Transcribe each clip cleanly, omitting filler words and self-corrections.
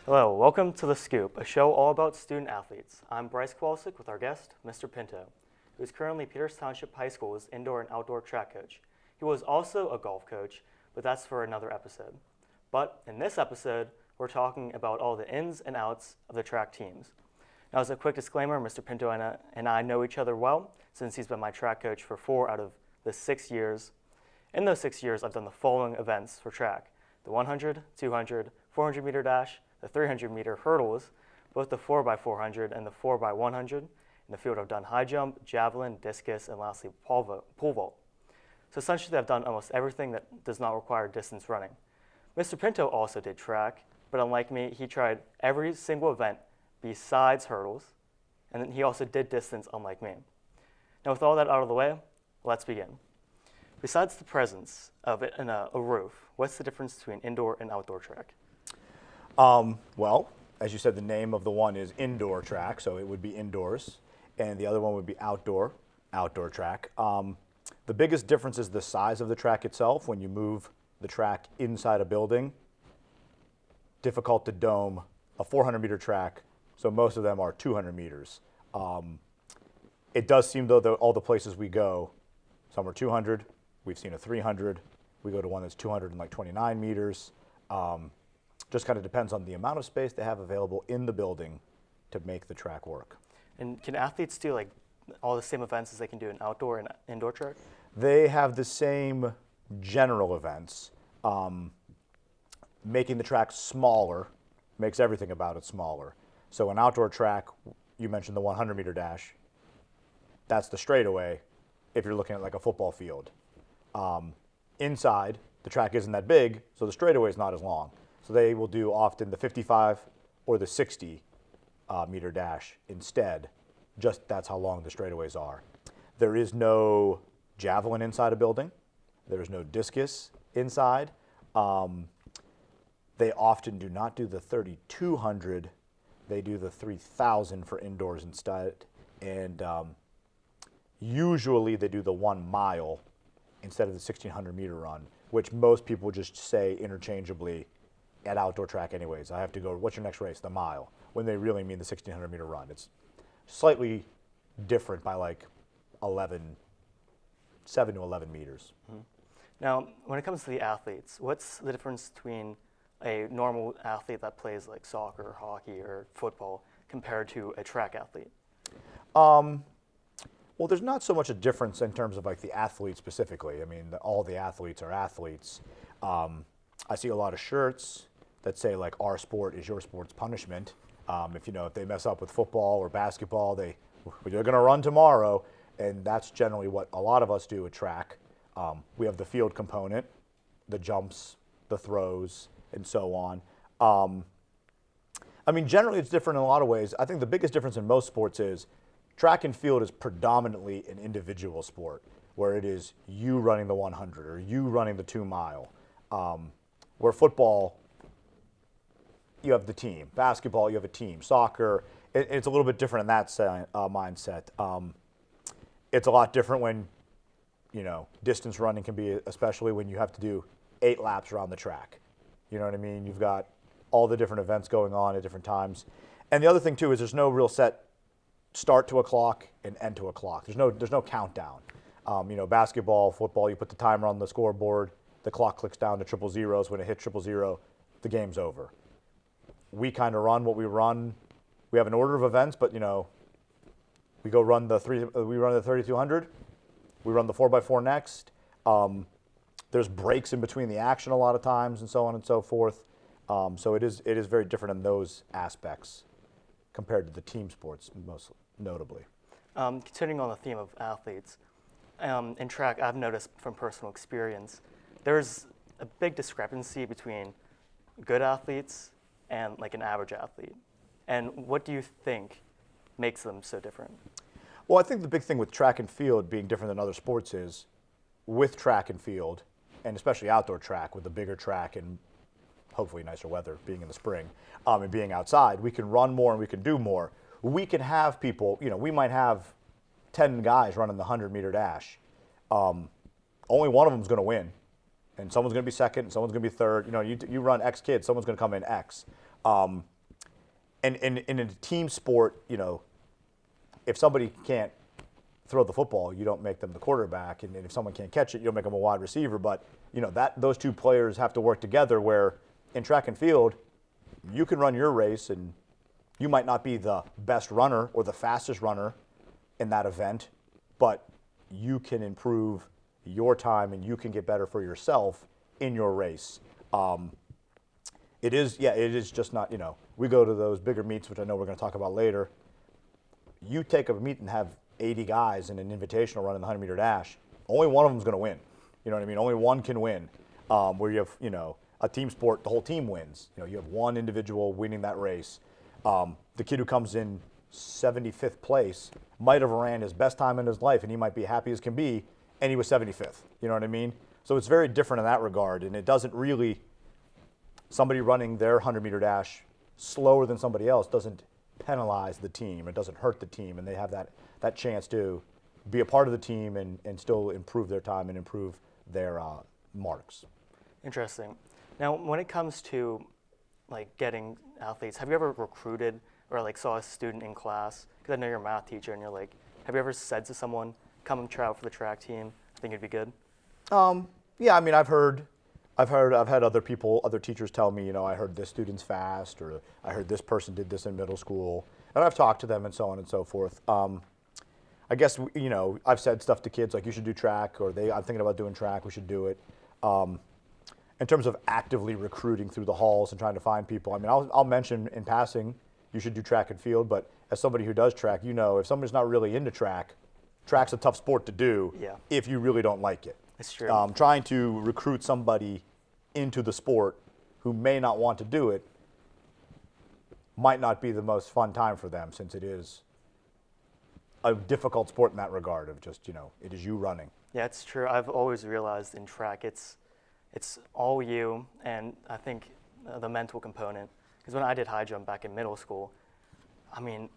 Hello, welcome to The Scoop, a show all about student athletes. I'm Bryce Kowalczyk with our guest, Mr. Pinto, who is currently Peters Township High School's indoor and outdoor track coach. He was also a golf coach, but that's for another episode. But in this episode, we're talking about all the ins and outs of the track teams. Now, as a quick disclaimer, Mr. Pinto and I know each other well since he's been my track coach for 4 out of the 6 years. In those 6 years, I've done the following events for track: the 100, 200, 400 meter dash, the 300 meter hurdles, both the 4x400 and the 4x100. In the field, I've done high jump, javelin, discus, and lastly, pole vault. So essentially, I've done almost everything that does not require distance running. Mr. Pinto also did track, but unlike me, he tried every single event besides hurdles, and then he also did distance, unlike me. Now, with all that out of the way, let's begin. Besides the presence of it in a roof, what's the difference between indoor and outdoor track? Well, as you said, the name of the one is indoor track, so it would be indoors, and the other one would be outdoor track. The biggest difference is the size of the track itself. When you move the track inside a building, difficult to dome a 400-meter track, so most of them are 200 meters. It does seem, though, that all the places we go, some are 200, we've seen a 300, we go to one that's 229 meters. Just kind of depends on the amount of space they have available in the building to make the track work. And can athletes do like all the same events as they can do in outdoor and indoor track? They have the same general events. Making the track smaller makes everything about it smaller. So an outdoor track, you mentioned the 100-meter dash, that's the straightaway if you're looking at like a football field. Inside, the track isn't that big, so the straightaway is not as long. So they will do often the 55 or the 60 meter dash instead. Just that's how long the straightaways are. There is no javelin inside a building. There is no discus inside. They often do not do the 3,200. They do the 3,000 for indoors instead. And usually they do the 1 mile instead of the 1,600 meter run, which most people just say interchangeably at outdoor track anyways. I have to go, what's your next race? The mile, when they really mean the 1,600 meter run. It's slightly different by like 7 to 11 meters. Mm-hmm. Now, when it comes to the athletes, what's the difference between a normal athlete that plays like soccer, hockey, or football compared to a track athlete? Well, there's not so much a difference in terms of like the athlete specifically. I mean, all the athletes are athletes. I see a lot of shirts that say like our sport is your sport's punishment. If they mess up with football or basketball, they're going to run tomorrow, and that's generally what a lot of us do at track. We have the field component, the jumps, the throws, and so on. Generally it's different in a lot of ways. I think the biggest difference in most sports is track and field is predominantly an individual sport, where it is you running the 100 or you running the 2 mile. Where football, you have the team. Basketball, you have a team. Soccer, it's a little bit different in that mindset. It's a lot different when, distance running can be, especially when you have to do 8 laps around the track. You know what I mean? You've got all the different events going on at different times. And the other thing, too, is there's no real set start to a clock and end to a clock. There's no countdown. Basketball, football, you put the timer on the scoreboard, the clock clicks down to 000. When it hits 000, the game's over. We kind of run what we run. We have an order of events, but we go run the 3,200. We run the 4x4 next. There's breaks in between the action a lot of times, and so on and so forth. So it is very different in those aspects compared to the team sports, most notably. Continuing on the theme of athletes, in track, I've noticed from personal experience, there's a big discrepancy between good athletes and like an average athlete. And what do you think makes them so different? Well, I think the big thing with track and field being different than other sports is with track and field, and especially outdoor track with the bigger track and hopefully nicer weather being in the spring, and being outside, we can run more and we can do more. We can have people, we might have 10 guys running the 100-meter dash. Only one of them is going to win. And someone's going to be second, and someone's going to be third. You run X kids, someone's going to come in X. and in a team sport, if somebody can't throw the football, you don't make them the quarterback, and if someone can't catch it, you don't make them a wide receiver. But those two players have to work together. Where in track and field, you can run your race, and you might not be the best runner or the fastest runner in that event, but you can improve your time and you can get better for yourself in your race. It is just not, we go to those bigger meets, which I know we're going to talk about later. You take a meet and have 80 guys in an invitational running the 100-meter dash, only one of them is going to win. You know what I mean? Only one can win. Where you have, a team sport, the whole team wins. You have one individual winning that race. The kid who comes in 75th place might have ran his best time in his life, and he might be happy as can be, and he was 75th. You know what I mean? So it's very different in that regard, and it doesn't really, somebody running their 100-meter dash slower than somebody else doesn't penalize the team. It doesn't hurt the team, and they have that chance to be a part of the team and still improve their time and improve their marks. Interesting. Now, when it comes to getting athletes, have you ever recruited or saw a student in class? Because I know you're a math teacher, and you're have you ever said to someone, "Come and try out for the track team. I think it'd be good." Yeah. I mean, I've had other teachers tell me, I heard this student's fast, or I heard this person did this in middle school, and I've talked to them and so on and so forth. I guess I've said stuff to kids like, "You should do track," or "I'm thinking about doing track. We should do it." In terms of actively recruiting through the halls and trying to find people, I mean, I'll mention in passing, you should do track and field, but as somebody who does track, if somebody's not really into track, track's a tough sport to do if you really don't like it. It's true. Trying to recruit somebody into the sport who may not want to do it might not be the most fun time for them, since it is a difficult sport in that regard of just, it is you running. Yeah, it's true. I've always realized in track it's all you, and I think the mental component. Because when I did high jump back in middle school, I mean,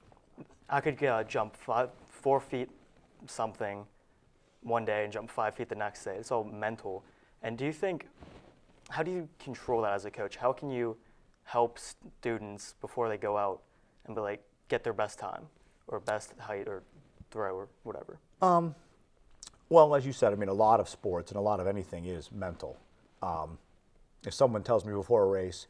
I could jump 4 feet something one day and jump 5 feet the next day. It's all mental. And how do you control that as a coach? How can you help students before they go out and get their best time or best height or throw or whatever? Well, as you said, I mean, a lot of sports and a lot of anything is mental. If someone tells me before a race,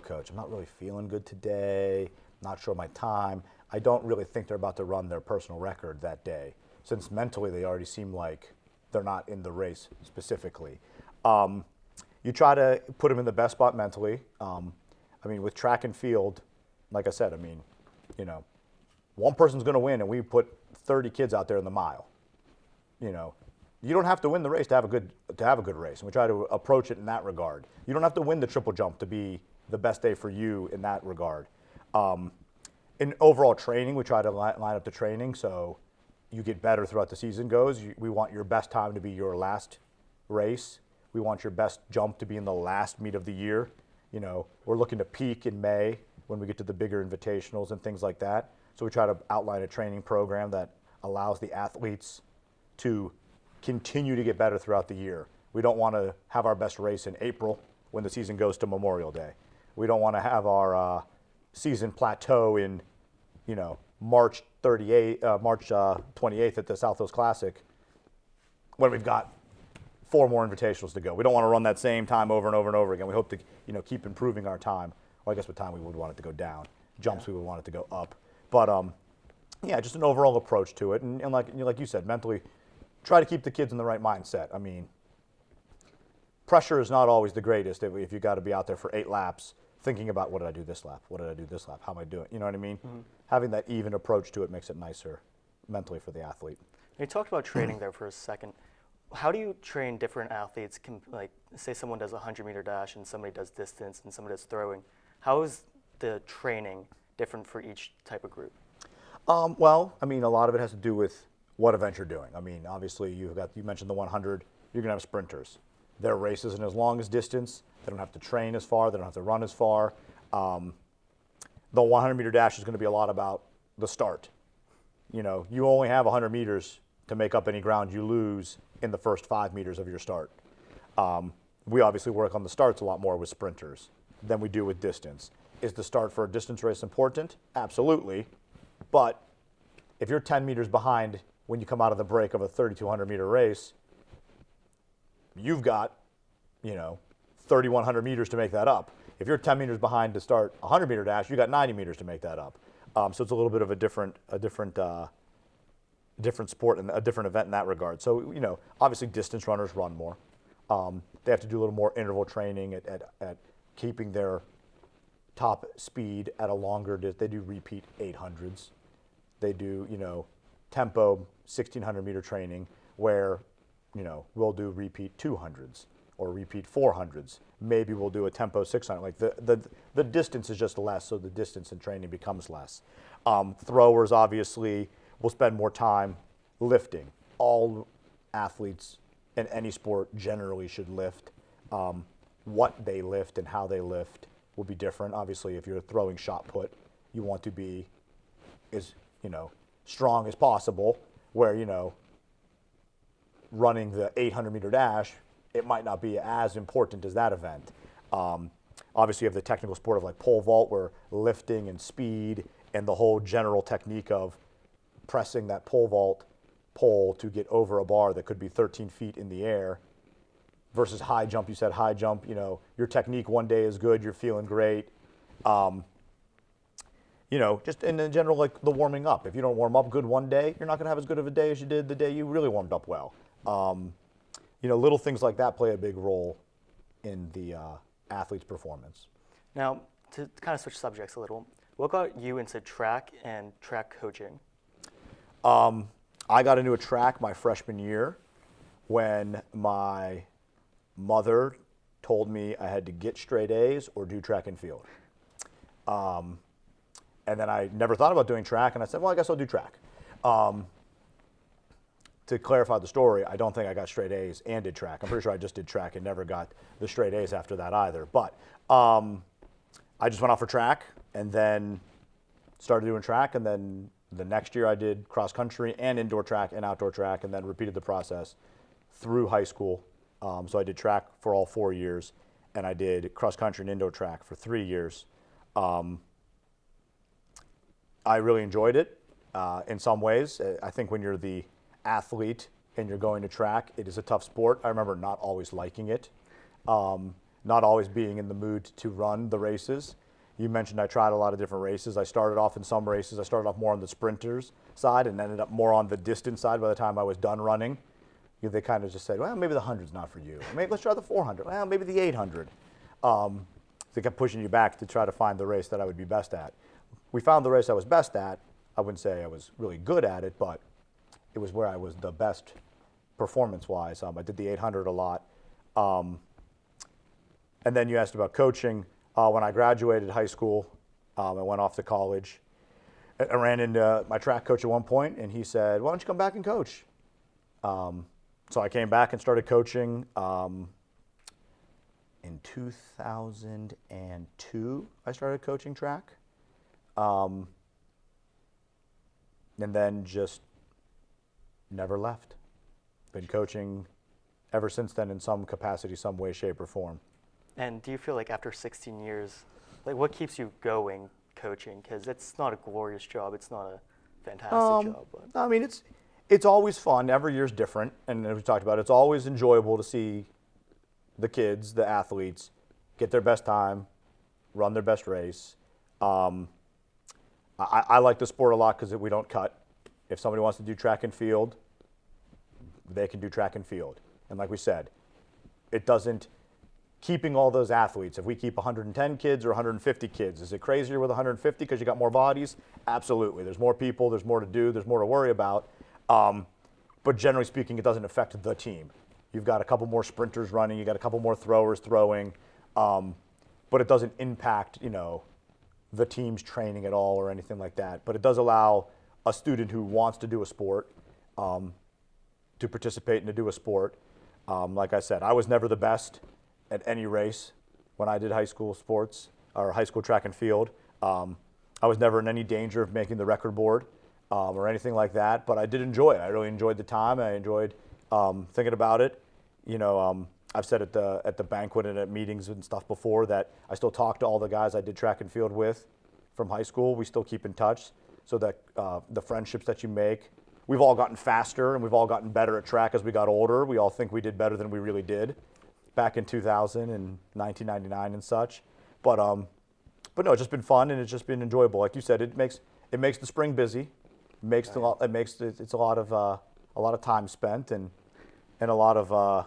"Coach, I'm not really feeling good today, not sure my time," I don't really think they're about to run their personal record that day, since mentally they already seem like they're not in the race specifically. You try to put them in the best spot mentally. I mean, with track and field, like I said, I mean, one person's going to win, and we put 30 kids out there in the mile. You don't have to win the race to have a good race, and we try to approach it in that regard. You don't have to win the triple jump to be the best day for you in that regard. In overall training, we try to line up the training so you get better throughout the season goes. We want your best time to be your last race. We want your best jump to be in the last meet of the year. We're looking to peak in May when we get to the bigger invitationals and things like that. So we try to outline a training program that allows the athletes to continue to get better throughout the year. We don't want to have our best race in April when the season goes to Memorial Day. We don't want to have our season plateau in, March 28th at the South Hills Classic when we've got 4 more invitationals to go. We don't want to run that same time over and over and over again. We hope to, keep improving our time. Well, I guess with time we would want it to go down. Jumps we would want it to go up. But just an overall approach to it, and like you said, mentally try to keep the kids in the right mindset. I mean, pressure is not always the greatest if you got to be out there for 8 laps thinking about, what did I do this lap? What did I do this lap? How am I doing? You know what I mean? Mm-hmm. Having that even approach to it makes it nicer mentally for the athlete. You talked about training there for a second. How do you train different athletes? Say someone does a 100-meter dash and somebody does distance and somebody does throwing. How is the training different for each type of group? Well, I mean, a lot of it has to do with what event you're doing. I mean, obviously, you mentioned the 100. You're going to have sprinters. Their race isn't as long as distance. They don't have to train as far. They don't have to run as far. The 100-meter dash is going to be a lot about the start. You only have 100 meters to make up any ground you lose in the first 5 meters of your start. We obviously work on the starts a lot more with sprinters than we do with distance. Is the start for a distance race important? Absolutely. But if you're 10 meters behind when you come out of the break of a 3,200 meter race, you've got, 3,100 meters to make that up. If you're 10 meters behind to start a 100 meter dash, you got 90 meters to make that up. So it's a little bit of a different sport and a different event in that regard. So, obviously distance runners run more. They have to do a little more interval training at keeping their top speed at a longer distance. They do repeat 800s. They do, tempo 1,600 meter training where, we'll do repeat 200s or repeat 400s. Maybe we'll do a tempo 600. Like the distance is just less, so the distance in training becomes less. Throwers obviously will spend more time lifting. All athletes in any sport generally should lift. What they lift and how they lift will be different. Obviously, if you're throwing shot put, you want to be as, strong as possible, where, running the 800 meter dash, it might not be as important as that event. Obviously, you have the technical sport of like pole vault, where lifting and speed and the whole general technique of pressing that pole vault pole to get over a bar that could be 13 feet in the air versus high jump. You said high jump, your technique one day is good, you're feeling great. Just in general, like the warming up. If you don't warm up good one day, you're not going to have as good of a day as you did the day you really warmed up well. Little things like that play a big role in the athlete's performance. Now, to kind of switch subjects a little, what got you into track and track coaching? I got into a track my freshman year when my mother told me I had to get straight A's or do track and field. And then I never thought about doing track, and I said, well, I guess I'll do track. To clarify the story, I don't think I got straight A's and did track. I'm pretty sure I just did track and never got the straight A's after that either. But I just went off for track and then started doing track, and then the next year I did cross country and indoor track and outdoor track, and then repeated the process through high school. So I did track for all 4 years, and I did cross country and indoor track for 3 years. I really enjoyed it in some ways. I think when you're the athlete and you're going to track, it is a tough sport. I remember not always liking it, not always being in the mood to run the races. You mentioned I tried a lot of different races. I started off in some races. I started off more on the sprinters side and ended up more on the distance side by the time I was done running. They kind of just said, well, maybe the 100's not for you. Maybe let's try the 400. Well, maybe the 800. They kept pushing you back to try to find the race that I would be best at. We found the race I was best at. I wouldn't say I was really good at it, but it was where I was the best performance-wise. I did the 800 a lot. And then you asked about coaching. When I graduated high school, I went off to college. I ran into my track coach at one point, and he said, why don't you come back and coach? So I came back and started coaching. In 2002, I started coaching track. And then just never left. Been coaching ever since then in some capacity, some way, shape, or form. And do you feel like after 16 years, like what keeps you going coaching? Because it's not a glorious job. It's not a fantastic job. But. I mean, it's always fun. Every year's different. And as we talked about, it's always enjoyable to see the kids, the athletes, get their best time, run their best race. I like the sport a lot because we don't cut. If somebody wants to do track and field, they can do track and field. And like we said, it doesn't, keeping all those athletes, if we keep 110 kids or 150 kids, is it crazier with 150 because you got more bodies? Absolutely. There's more people, there's more to do, there's more to worry about. But generally speaking, it doesn't affect the team. You've got a couple more sprinters running, you got a couple more throwers throwing, but it doesn't impact, the team's training at all or anything like that. But it does allow a student who wants to do a sport to participate and to do a sport. Like I said, I was never the best at any race when I did high school sports or high school track and field. I was never in any danger of making the record board or anything like that, but I did enjoy it. I really enjoyed the time. I enjoyed thinking about it. I've said at the banquet and at meetings and stuff before that I still talk to all the guys I did track and field with from high school. We still keep in touch, so that the friendships that you make. We've all gotten faster and we've all gotten better at track as we got older. We all think we did better than we really did back in 2000 and 1999 and such. But no, it's just been fun and it's just been enjoyable. Like you said, it makes the spring busy. It's a lot of time spent and a lot of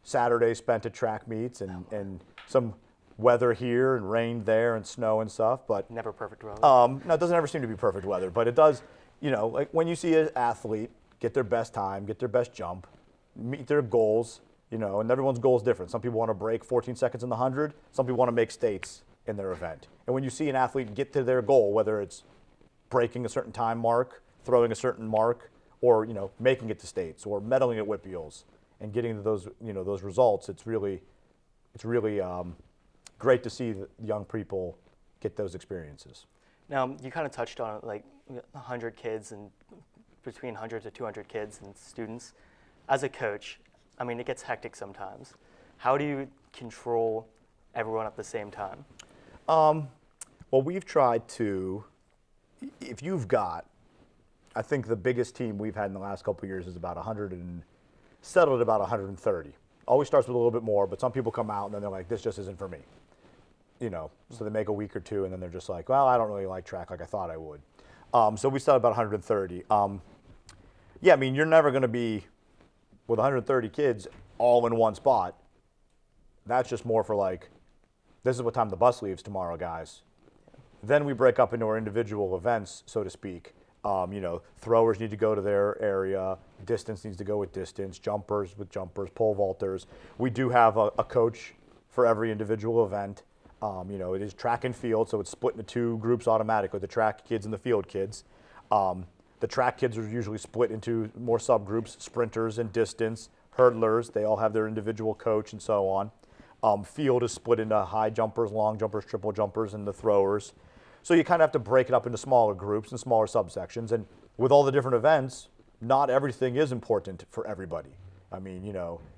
Saturdays spent at track meets and some weather here and rain there and snow and stuff. But Never perfect weather. no, it doesn't ever seem to be perfect weather, but it does. Like when you see an athlete get their best time, get their best jump, meet their goals, and everyone's goal is different. Some people want to break 14 seconds in the 100. Some people want to make states in their event. And when you see an athlete get to their goal, whether it's breaking a certain time mark, throwing a certain mark, or making it to states, or medaling at Whitfields, and getting to those results, it's really great to see the young people get those experiences. Now, you kind of touched on it, like 100 kids and between 100 to 200 kids and students. As a coach, I mean, it gets hectic sometimes. How do you control everyone at the same time? Well, we've tried to, if you've got, I think the biggest team we've had in the last couple of years is about 100 and settled at about 130. Always starts with a little bit more, but some people come out and then they're like, this just isn't for me. So they make a week or two and then they're just like, well, I don't really like track like I thought I would. So we started about 130. Yeah, I mean, you're never going to be with 130 kids all in one spot. That's just more for like, this is what time the bus leaves tomorrow, guys. Then we break up into our individual events, so to speak. Throwers need to go to their area, distance needs to go with distance, jumpers with jumpers, pole vaulters. We do have a coach for every individual event. It is track and field, so it's split into two groups automatically, the track kids and the field kids. The track kids are usually split into more subgroups, sprinters and distance, hurdlers, they all have their individual coach and so on. Field is split into high jumpers, long jumpers, triple jumpers, and the throwers. So you kind of have to break it up into smaller groups and smaller subsections. And with all the different events, not everything is important for everybody. I mean,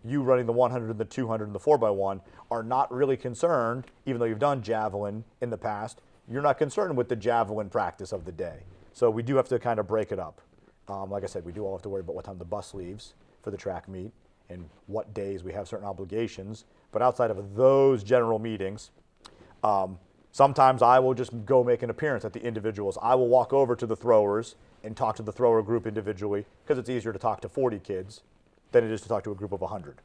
you running the 100 and the 200 and the 4x1 are not really concerned, even though you've done javelin in the past, you're not concerned with the javelin practice of the day. So we do have to kind of break it up. Like I said, we do all have to worry about what time the bus leaves for the track meet and what days we have certain obligations. But outside of those general meetings, sometimes I will just go make an appearance at the individuals. I will walk over to the throwers and talk to the thrower group individually because it's easier to talk to 40 kids than it is to talk to a group of 100.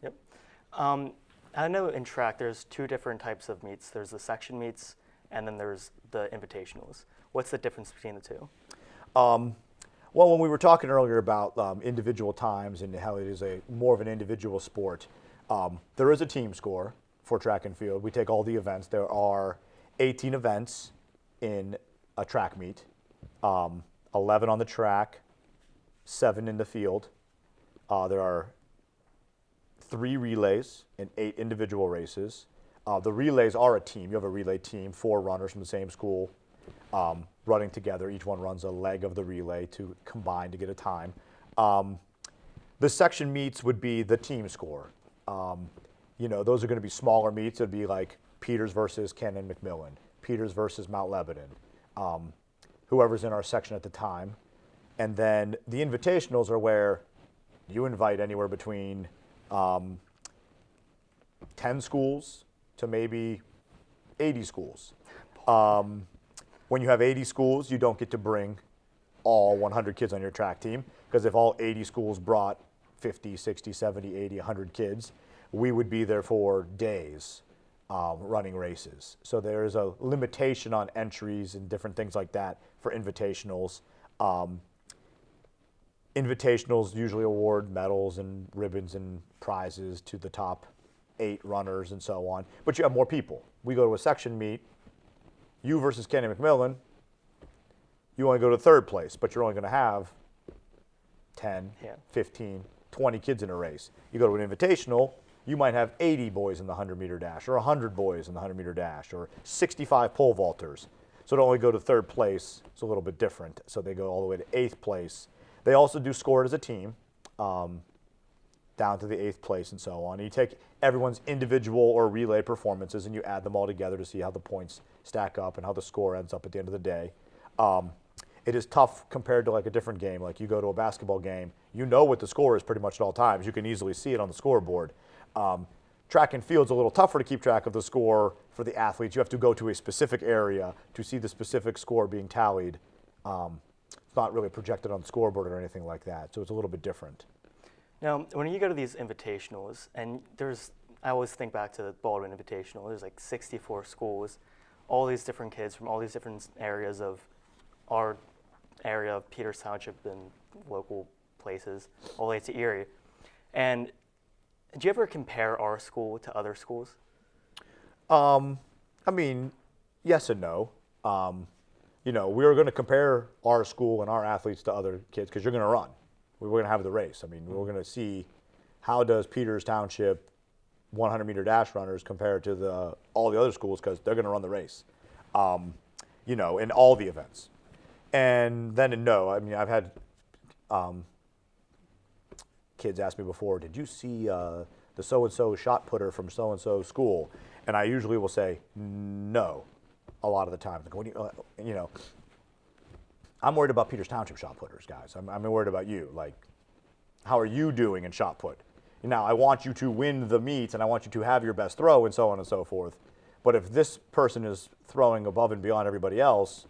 Yep. I know in track there's two different types of meets. There's the section meets and then there's the invitationals. What's the difference between the two? Well, when we were talking earlier about individual times and how it is more of an individual sport, there is a team score for track and field. We take all the events. There are 18 events in a track meet, 11 on the track, 7 in the field. There are 3 relays and 8 individual races. The relays are a team. You have a relay team, 4 runners from the same school running together. Each one runs a leg of the relay to combine to get a time. The section meets would be the team score. Those are going to be smaller meets. It would be like Peters versus Cannon McMillan, Peters versus Mount Lebanon, whoever's in our section at the time. And then the invitationals are where you invite anywhere between 10 schools to maybe 80 schools. When you have 80 schools, you don't get to bring all 100 kids on your track team, because if all 80 schools brought 50, 60, 70, 80, 100 kids, we would be there for days running races. So there's a limitation on entries and different things like that for invitationals. Invitationals usually award medals and ribbons and prizes to the top 8 runners and so on, but you have more people. We go to a section meet, you versus Kenny McMillan, you only go to 3rd place, but you're only going to have 10, 15, 20 kids in a race. You go to an invitational, you might have 80 boys in the 100-meter dash, or 100 boys in the 100-meter dash, or 65 pole vaulters. So to only go to 3rd place, it's a little bit different. So they go all the way to 8th place. They also do score it as a team. The down to the 8th place and so on. And you take everyone's individual or relay performances and you add them all together to see how the points stack up and how the score ends up at the end of the day. It is tough compared to like a different game. Like you go to a basketball game, you know what the score is pretty much at all times. You can easily see it on the scoreboard. Track and field's a little tougher to keep track of the score for the athletes. You have to go to a specific area to see the specific score being tallied. It's not really projected on the scoreboard or anything like that, so it's a little bit different. Now, when you go to these invitationals, and I always think back to the Baldwin Invitational, there's like 64 schools, all these different kids from all these different areas of our area of Peters Township and local places, all the way to Erie. And do you ever compare our school to other schools? I mean, yes and no. You know, we're going to compare our school and our athletes to other kids because you're going to run. We're going to have the race. I mean, we're going to see how does Peters Township 100-meter dash runners compare to all the other schools because they're going to run the race, you know, in all the events. And then no, I mean, I've had kids ask me before, did you see the so-and-so shot putter from so-and-so school? And I usually will say no a lot of the time. Like, what do you know, I'm worried about Peters Township shot putters, guys. I'm worried about you. Like, how are you doing in shot put? Now, I want you to win the meet, and I want you to have your best throw, and so on and so forth. But if this person is throwing above and beyond everybody else,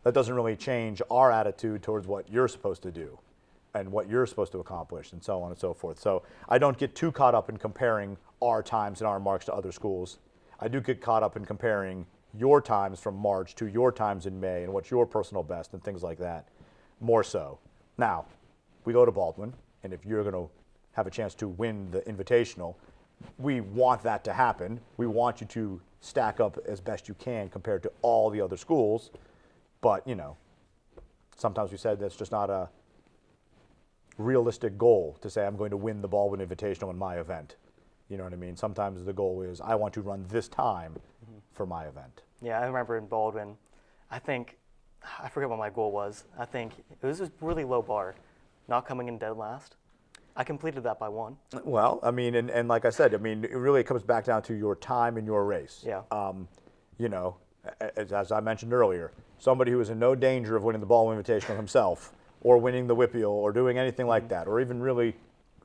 that doesn't really change our attitude towards what you're supposed to do and what you're supposed to accomplish, and so on and so forth. So I don't get too caught up in comparing our times and our marks to other schools. I do get caught up in comparing your times from March to your times in May and what's your personal best and things like that, more so. Now, we go to Baldwin, and if you're going to have a chance to win the Invitational, we want that to happen. We want you to stack up as best you can compared to all the other schools, but, you know, sometimes we said that's just not a realistic goal to say I'm going to win the Baldwin Invitational in my event. You know what I mean? Sometimes the goal is I want to run this time for my event. Yeah, I remember in Baldwin, I forget what my goal was. I think it was a really low bar, not coming in dead last. I completed that by 1. Well, I mean, and like I said, I mean, it really comes back down to your time and your race. Yeah. You know, as I mentioned earlier, somebody who is in no danger of winning the Baldwin Invitational himself or winning the Whippeal or doing anything like that, or even really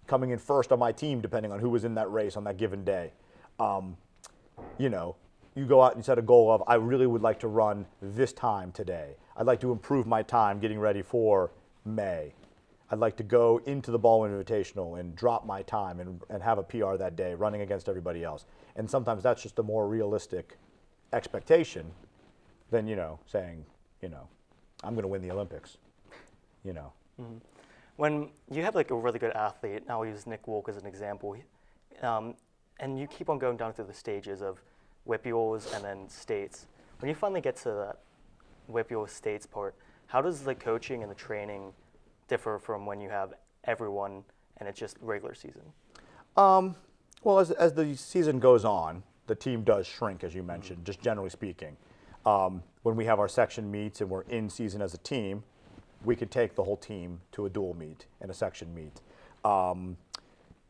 coming in first on my team, depending on who was in that race on that given day. You know, you go out and set a goal of, I really would like to run this time today. I'd like to improve my time getting ready for May. I'd like to go into the Baldwin Invitational and drop my time and have a PR that day, running against everybody else. And sometimes that's just a more realistic expectation than, you know, saying, you know, I'm going to win the Olympics, you know. Mm-hmm. When you have like a really good athlete, I'll use Nick Wolk as an example, and you keep on going down through the stages of Whippeals and then states. When you finally get to that Whippeal states part, how does the coaching and the training differ from when you have everyone and it's just regular season? Well, as the season goes on, the team does shrink, as you mentioned, just generally speaking. When we have our section meets and we're in season as a team, we could take the whole team to a dual meet and a section meet.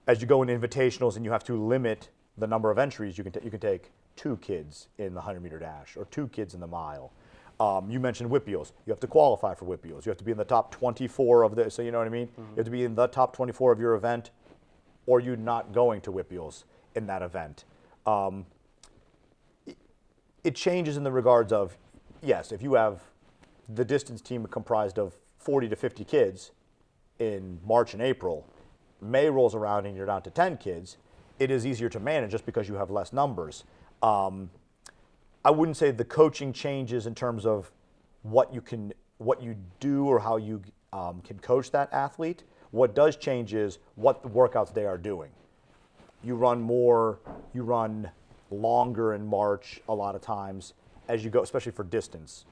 As you go in invitationals and you have to limit the number of entries, you can take 2 kids in the 100-meter dash or 2 kids in the mile. You mentioned Whippeals. You have to qualify for Whippeals. You have to be in the top 24 of this. So you know what I mean? You have to be in the top 24 of your event, or you're not going to Whippeals in that event. It changes in the regards of, yes, if you have the distance team comprised of 40 to 50 kids in March and April, May rolls around and you're down to 10 kids, it is easier to manage just because you have less numbers. I wouldn't say the coaching changes in terms of what you do or how you can coach that athlete. What does change is what the workouts they are doing. You run longer in March a lot of times as you go, especially for distance.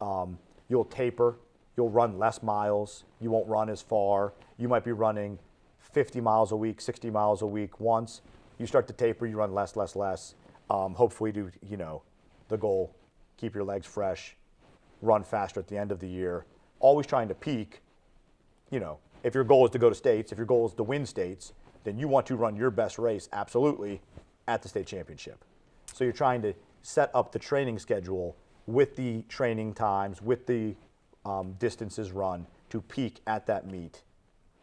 You'll taper, you'll run less miles, you won't run as far. You might be running 50 miles a week, 60 miles a week once. You start to taper, you run less. Hopefully do, you know, the goal, keep your legs fresh, run faster at the end of the year, always trying to peak. You know, if your goal is to go to states, if your goal is to win states, then you want to run your best race absolutely at the state championship. So you're trying to set up the training schedule with the training times, with the distances run to peak at that meet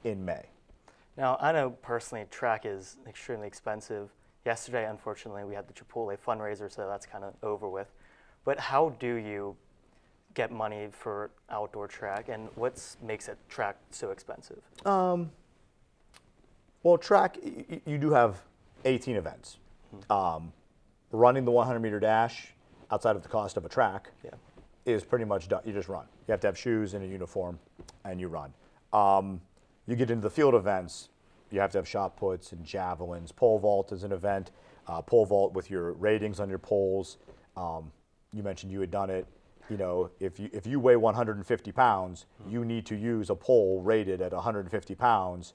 in May. Now, I know personally track is extremely expensive. Yesterday, unfortunately, we had the Chipotle fundraiser, so that's kind of over with. But how do you get money for outdoor track, and what makes it track so expensive? Well, track, you do have 18 events. Running the 100-meter dash outside of the cost of a track is pretty much done. You just run. You have to have shoes and a uniform, and you run. You get into the field events, you have to have shot puts and javelins. Pole vault is an event. Pole vault with your ratings on your poles. You mentioned you had done it. You know, if you weigh 150 pounds, you need to use a pole rated at 150 pounds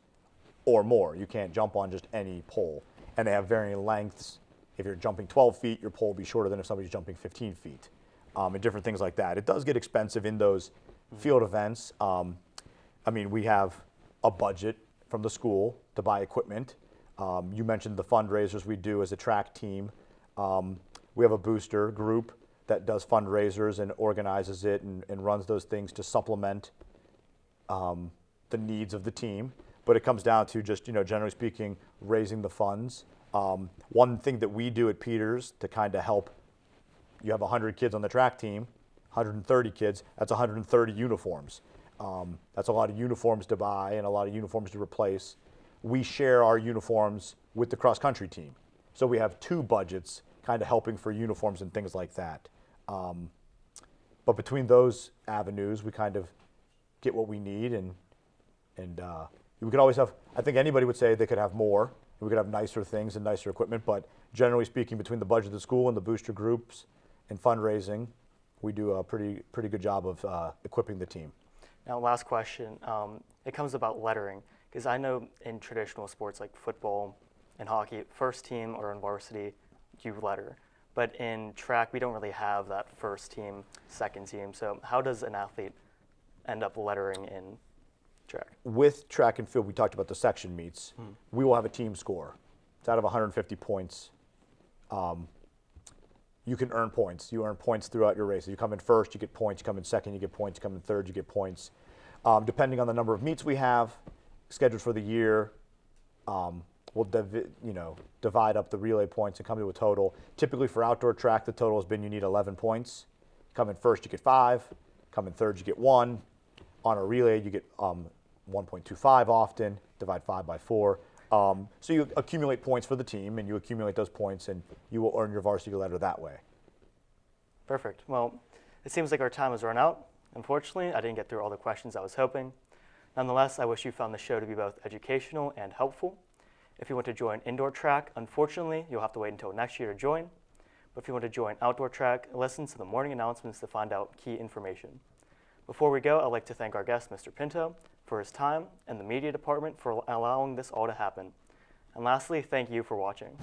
or more. You can't jump on just any pole. And they have varying lengths. If you're jumping 12 feet, your pole will be shorter than if somebody's jumping 15 feet. And different things like that. It does get expensive in those field events. I mean, we have a budget from the school to buy equipment. You mentioned the fundraisers we do as a track team. We have a booster group that does fundraisers and organizes it and runs those things to supplement the needs of the team. But it comes down to just, generally speaking, raising the funds. One thing that we do at Peters to kind of help, you have 100 kids on the track team, 130 kids, that's 130 uniforms. That's a lot of uniforms to buy and a lot of uniforms to replace. We share our uniforms with the cross-country team. So we have two budgets kind of helping for uniforms and things like that. But between those avenues, we kind of get what we need, and we could always have, I think anybody would say they could have more. We could have nicer things and nicer equipment, but generally speaking, between the budget of the school and the booster groups and fundraising, we do a pretty good job of equipping the team. Now, last question. It comes about lettering, because I know in traditional sports like football and hockey, first team or in varsity, you letter. But in track, we don't really have that first team, second team. So how does an athlete end up lettering in track? With track and field, we talked about the section meets. We will have a team score. It's out of 150 points. You can earn points. You earn points throughout your race. You come in first, you get points. You come in second, you get points. You come in third, you get points. Depending on the number of meets we have scheduled for the year, we'll divide up the relay points and come to a total. Typically for outdoor track, the total has been you need 11 points. Come in first, you get 5. Come in third, you get 1. On a relay, you get 1.25 often. Divide 5 by 4. So you accumulate points for the team, and you accumulate those points, and you will earn your varsity letter that way. Perfect. Well, it seems like our time has run out. Unfortunately, I didn't get through all the questions I was hoping. Nonetheless, I wish you found the show to be both educational and helpful. If you want to join indoor track, unfortunately, you'll have to wait until next year to join. But if you want to join outdoor track, listen to the morning announcements to find out key information. Before we go, I'd like to thank our guest, Mr. Pinto, for his time and the media department for allowing this all to happen. And lastly, thank you for watching.